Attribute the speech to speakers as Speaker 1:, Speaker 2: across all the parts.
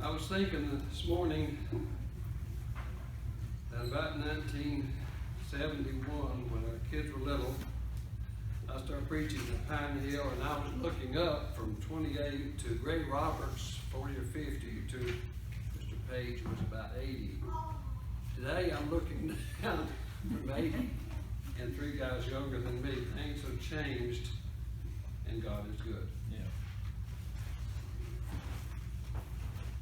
Speaker 1: I was thinking this morning that about 1971, when our kids were little, I started preaching at Pine Hill, and I was looking up from 28 to Ray Roberts, 40 or 50, to Mr. Page, who was about 80. Today I'm looking down from 80 and three guys younger than me. Things have changed, and God is good.
Speaker 2: Yeah.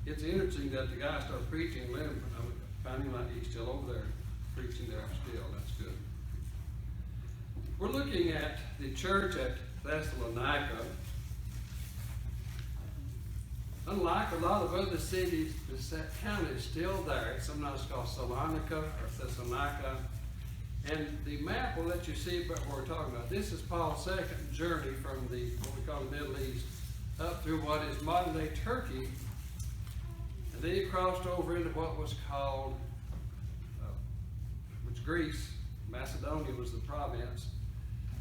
Speaker 1: It's interesting that the guy started preaching, and I found him like he's still over there preaching there still. That's good. We're looking at the church at Thessalonica. Unlike a lot of other cities, the town is still there. It's sometimes called Salonica or Thessalonica. And the map will let you see what we're talking about. This is Paul's second journey from what we call the Middle East up through what is modern-day Turkey. And then he crossed over into what was called, which Greece, Macedonia was the province.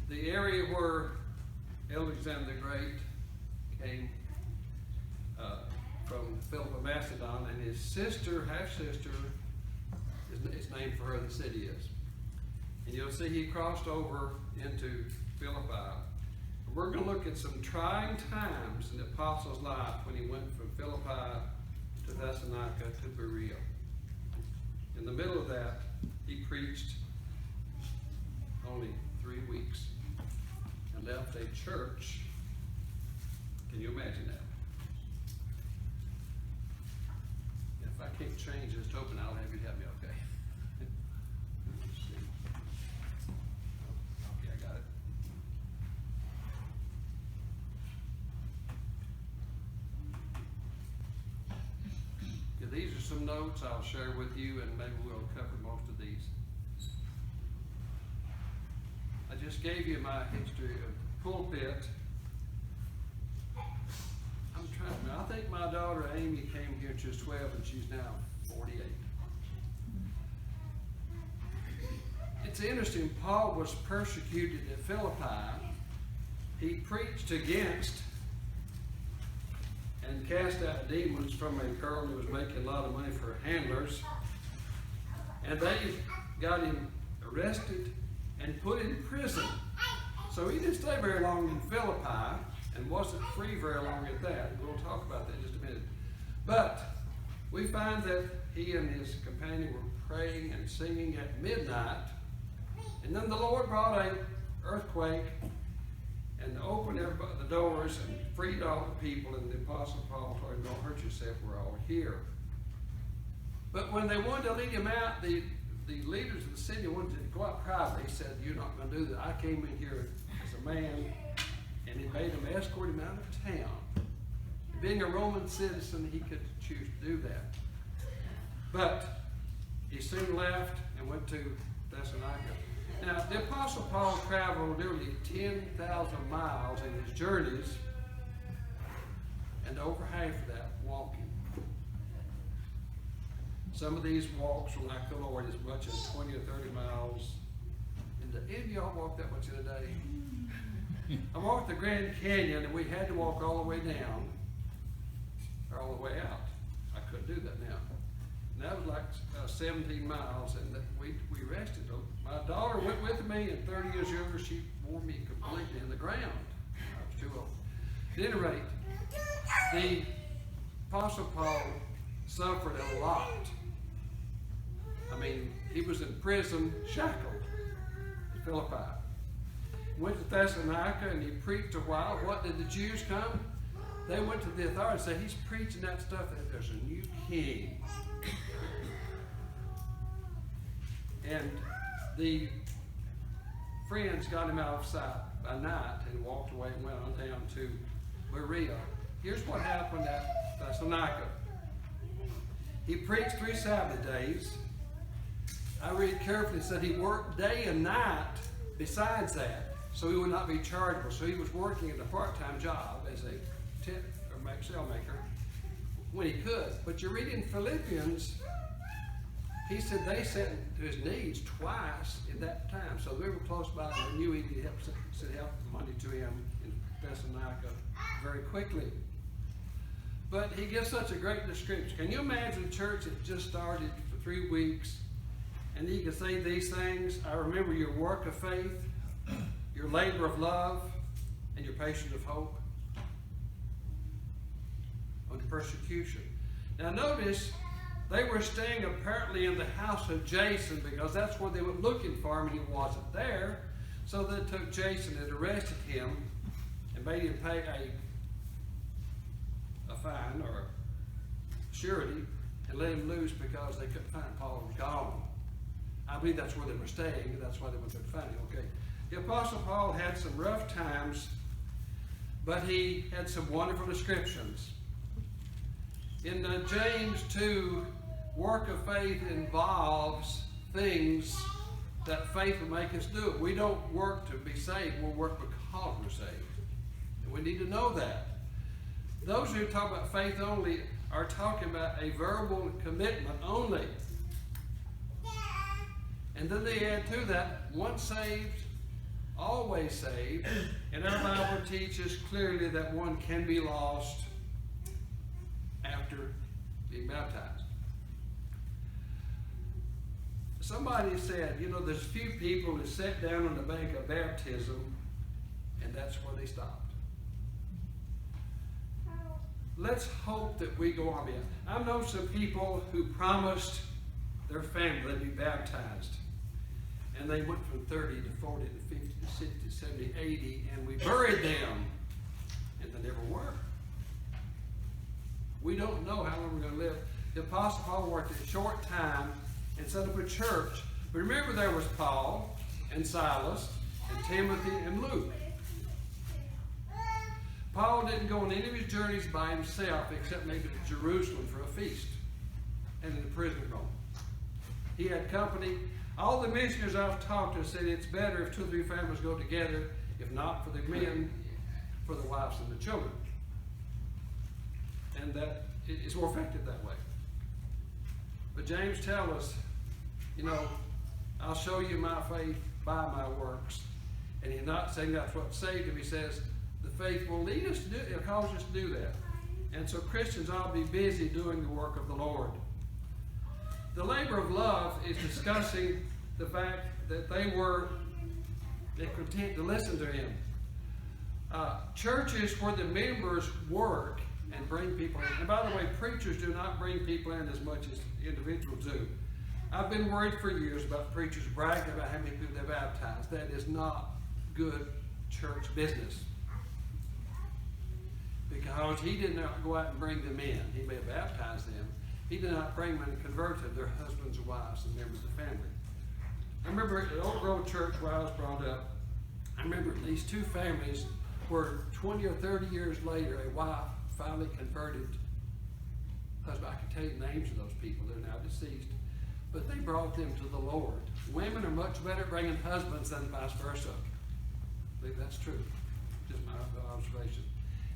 Speaker 1: The area where Alexander the Great came from Philip of Macedon, and his sister, half-sister, is named for her, the city is. And you'll see he crossed over into Philippi. We're going to look at some trying times in the apostle's life when he went from Philippi to Thessalonica to Berea. In the middle of that, he preached only 3 weeks and left a church. Can you imagine that? If I can't change this to open, I'll have you help me, okay? Let's see. Okay, I got it. Yeah, these are some notes I'll share with you, and maybe we'll cover most of these. I just gave you my history of pulpit. I think my daughter Amy came here when she was 12, and she's now 48. It's interesting, Paul was persecuted at Philippi. He preached against and cast out demons from a girl who was making a lot of money for handlers. And they got him arrested and put in prison. So he didn't stay very long in Philippi, and wasn't free very long at that. We'll talk about that in just a minute. But we find that he and his companion were praying and singing at midnight, and then the Lord brought an earthquake and opened the doors and freed all the people, and the Apostle Paul told him, "Don't hurt yourself, we're all here." But when they wanted to lead him out, the leaders of the city wanted to go out privately. He said, "You're not going to do that. I came in here as a man," and he made them escort him out of town. Being a Roman citizen, he could choose to do that. But he soon left and went to Thessalonica. Now, the Apostle Paul traveled nearly 10,000 miles in his journeys, and over half of that walking. Some of these walks were like the Lord, as much as 20 or 30 miles. And any of y'all walk that much in a day? I walked the Grand Canyon, and we had to walk all the way down, or all the way out. I couldn't do that now. And that was like 17 miles, and we rested. My daughter went with me, and 30 years younger, she wore me completely in the ground. I was too old. At any rate, the Apostle Paul suffered a lot. I mean, he was in prison, shackled in Philippi. Went to Thessalonica, and he preached a while. What did the Jews come? They went to the authorities and said, "He's preaching that stuff that there's a new king." And the friends got him out of sight by night and walked away and went on down to Berea. Here's what happened at Thessalonica. He preached 3 Sabbath days. I read carefully, it said he worked day and night besides that, so he would not be chargeable. So he was working at a part-time job as a tent or cell maker when he could. But you read in Philippians, he said they sent to his needs twice in that time. So they were close by, and they knew he could send help money to him in Thessalonica very quickly. But he gives such a great description. Can you imagine a church that just started for 3 weeks, and he can say these things? I remember your work of faith, your labor of love, and your patience of hope, under persecution. Now notice, they were staying apparently in the house of Jason, because that's where they were looking for him, and he wasn't there. So they took Jason and arrested him and made him pay a fine or surety and let him loose because they couldn't find Paul and gone. I believe that's where they were staying, and that's why they went to find him. Okay. The Apostle Paul had some rough times, but he had some wonderful descriptions. In James 2, work of faith involves things that faith will make us do. We don't work to be saved, we'll work because we're saved. And we need to know that. Those who talk about faith only are talking about a verbal commitment only. And then they add to that, once saved, always saved. And our Bible teaches clearly that one can be lost after being baptized. Somebody said, you know, there's few people who sat down on the bank of baptism and that's where they stopped. Let's hope that we go on beyond. I know some people who promised their family they'd be baptized, and they went from 30 to 40 to 50 to 60 to 70, 80, and we buried them, and they never were. We don't know how long we're going to live. The Apostle Paul worked a short time and set up a church. But remember, there was Paul and Silas and Timothy and Luke. Paul didn't go on any of his journeys by himself except maybe to Jerusalem for a feast and in the prison room. He had company. All the missionaries I've talked to said it's better if 2 or 3 families go together, if not for the men, for the wives and the children. And that it's more effective that way. But James tells us, you know, I'll show you my faith by my works. And he's not saying that's what saved him. He says the faith will lead us to do it. It'll cause us to do that. And so Christians ought to be busy doing the work of the Lord. The labor of love is discussing the fact that they content to listen to him. Churches where the members work and bring people in. And by the way, preachers do not bring people in as much as individuals do. I've been worried for years about preachers bragging about how many people they baptized. That is not good church business. Because he did not go out and bring them in. He may have baptized them. He did not bring them and convert them, their husbands and wives and members of the family. I remember at the Oak Grove Church where I was brought up, I remember at least 2 families where 20 or 30 years later, a wife finally converted husband. I can tell you names of those people. They're now deceased. But they brought them to the Lord. Women are much better at bringing husbands than vice versa. I believe that's true. Just my observation.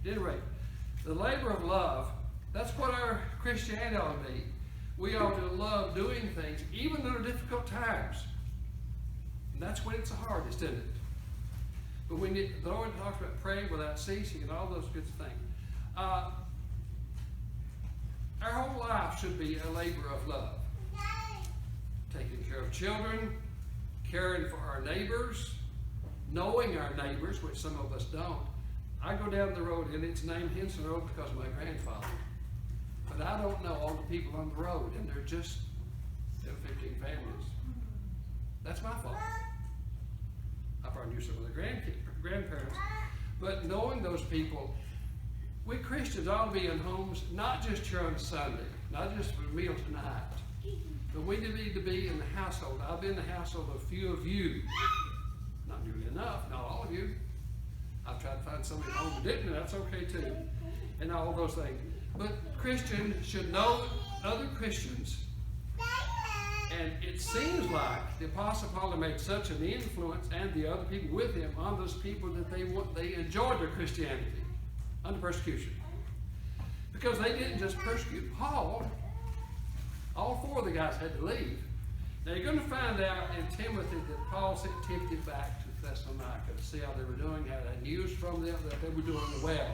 Speaker 1: At any rate, the labor of love, that's what our Christianity ought to be. We ought to love doing things, even under difficult times. And that's when it's the hardest, isn't it? But when the Lord talks about praying without ceasing and all those good things. Our whole life should be a labor of love. Taking care of children, caring for our neighbors, knowing our neighbors, which some of us don't. I go down the road and it's named Henson Road because of my grandfather. But I don't know all the people on the road, and they're just 15 families. That's my fault. I probably knew some of the grandparents. But knowing those people, we Christians ought to be in homes, not just here on Sunday, not just for a meal tonight, but we need to be in the household. I've been in the household of a few of you. Not nearly enough, not all of you. I've tried to find somebody at home who didn't, and that's okay too. And all those things. But Christians should know other Christians. And it seems like the Apostle Paul had made such an influence, and the other people with him, on those people that they enjoyed their Christianity under persecution. Because they didn't just persecute Paul. All 4 of the guys had to leave. Now you're going to find out in Timothy that Paul sent Timothy back to Thessalonica to see how they were doing, had news from them that they were doing well.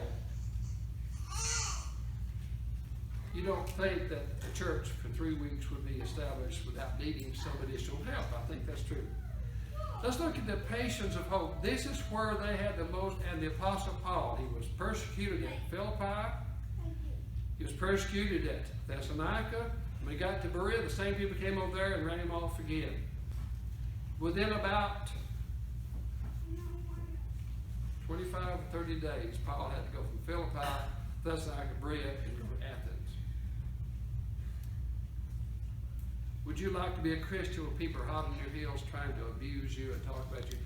Speaker 1: You don't think that a church for 3 weeks would be established without needing some additional help. I think that's true. Let's look at the patience of hope. This is where they had the most, and the Apostle Paul, he was persecuted at Philippi. He was persecuted at Thessalonica. When he got to Berea, the same people came over there and ran him off again. Within about 25 or 30 days, Paul had to go from Philippi, Thessalonica, Berea, and go to Athens. Would you like to be a Christian when people are hot on your heels trying to abuse you and talk about you?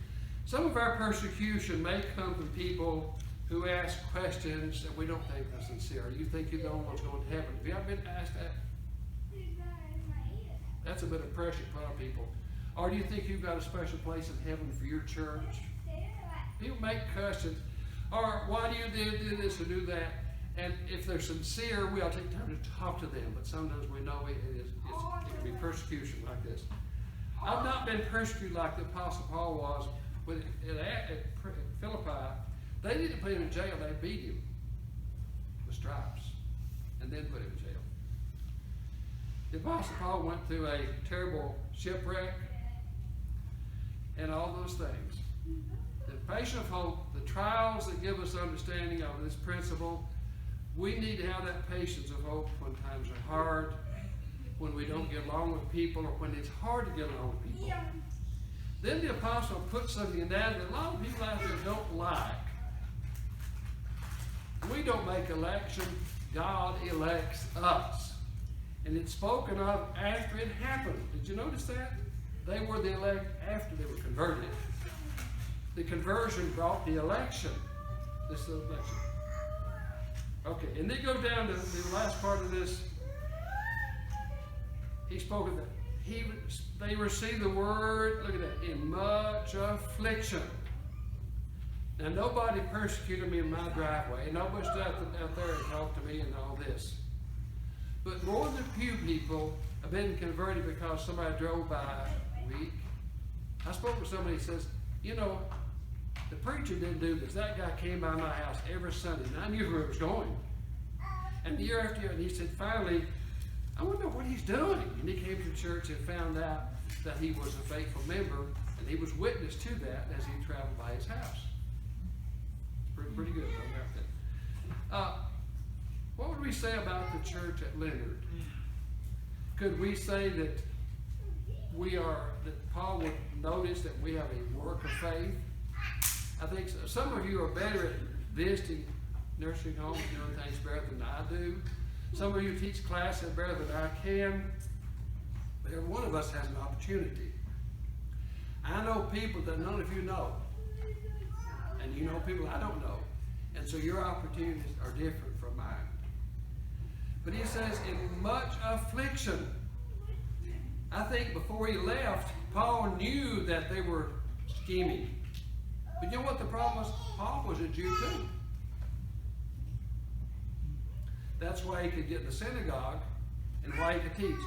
Speaker 1: Some of our persecution may come from people who ask questions that we don't think are sincere. You think you're the only one's going to heaven. Have you ever been asked that? That's a bit of pressure put on people. Or do you think you've got a special place in heaven for your church? People make questions. Or why do you do this or do that? And if they're sincere, we ought to take time to talk to them. But sometimes we know it can be persecution like this. I've not been persecuted like the Apostle Paul was at Philippi. They didn't put him in jail. They beat him with stripes and then put him in jail. The Apostle Paul went through a terrible shipwreck and all those things. The patience of hope, the trials that give us understanding of this principle, we need to have that patience of hope when times are hard, when we don't get along with people, or when it's hard to get along with people. Then the apostle put something down that a lot of people out there don't like. We don't make election, God elects us. And it's spoken of after it happened. Did you notice that? They were the elect after they were converted. The conversion brought the election. This is the election. Okay, and then go down to the last part of this. He spoke of that. They received the word, look at that, in much affliction. Now, nobody persecuted me in my driveway. Nobody stood out there and talked to me and all this. But more than a few people have been converted because somebody drove by week. I spoke with somebody who says, you know, the preacher didn't do this. That guy came by my house every Sunday, and I knew where he was going. And year after year, and he said, finally, I wonder what he's doing. And he came to church and found out that he was a faithful member, and he was witness to that as he traveled by his house. Pretty good about that. What would we say about the church at Leonard? Could we say that that Paul would notice that we have a work of faith? I think so. Some of you are better at visiting nursing homes, doing things better than I do. Some of you teach classes better than I can. But every one of us has an opportunity. I know people that none of you know. And you know people I don't know. And so your opportunities are different from mine. But he says, in much affliction. I think before he left, Paul knew that they were scheming. But you know what the problem was? Paul was a Jew too. That's why he could get in the synagogue and why he could teach.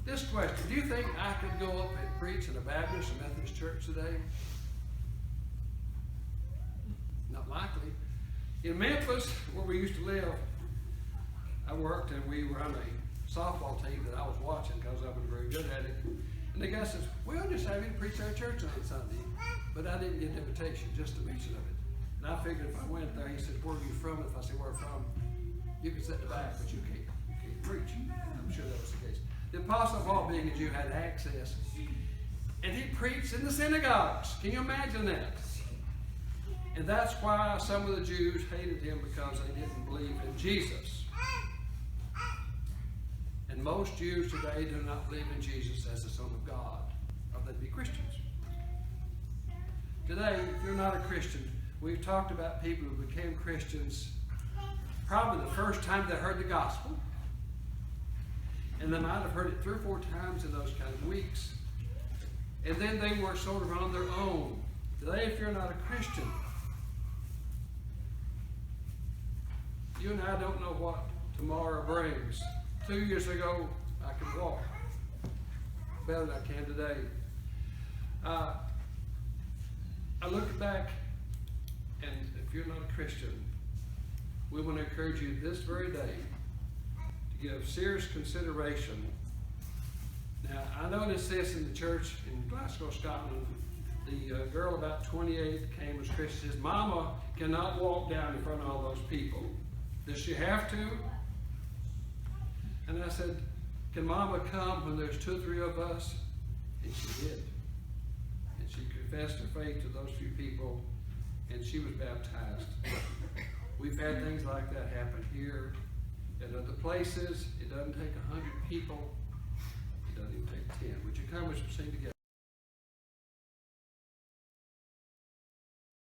Speaker 1: This question, do you think I could go up and preach in a Baptist or Methodist church today? Not likely. In Memphis, where we used to live, I worked and we were on a softball team that I was watching because I was very good at it. And the guy says, we'll just have you preach our church on Sunday. But I didn't get the invitation, just the mention of it. And I figured if I went there, he said, where are you from? If I said, where from? You can sit in the back, but you can't preach. I'm sure that was the case. The Apostle Paul, being a Jew, had access. And he preached in the synagogues. Can you imagine that? And that's why some of the Jews hated him, because they didn't believe in Jesus. And most Jews today do not believe in Jesus as the Son of God, or they'd be Christians. Today, if you're not a Christian, we've talked about people who became Christians probably the first time they heard the gospel. And they might have heard it 3 or 4 times in those kind of weeks. And then they were sort of on their own. Today, if you're not a Christian, you and I don't know what tomorrow brings. 2 years ago, I could walk better than I can today. I look back, and if you're not a Christian, we want to encourage you this very day give serious consideration. Now, I noticed this in the church in Glasgow, Scotland. The girl about 28 came as Christian, says, Mama cannot walk down in front of all those people. Does she have to? And I said, can Mama come when there's 2 or 3 of us? And she did. And she confessed her faith to those few people, and she was baptized. We've had things like that happen here. At other places, it doesn't take 100 people. It doesn't even take 10. Would you come and sing together?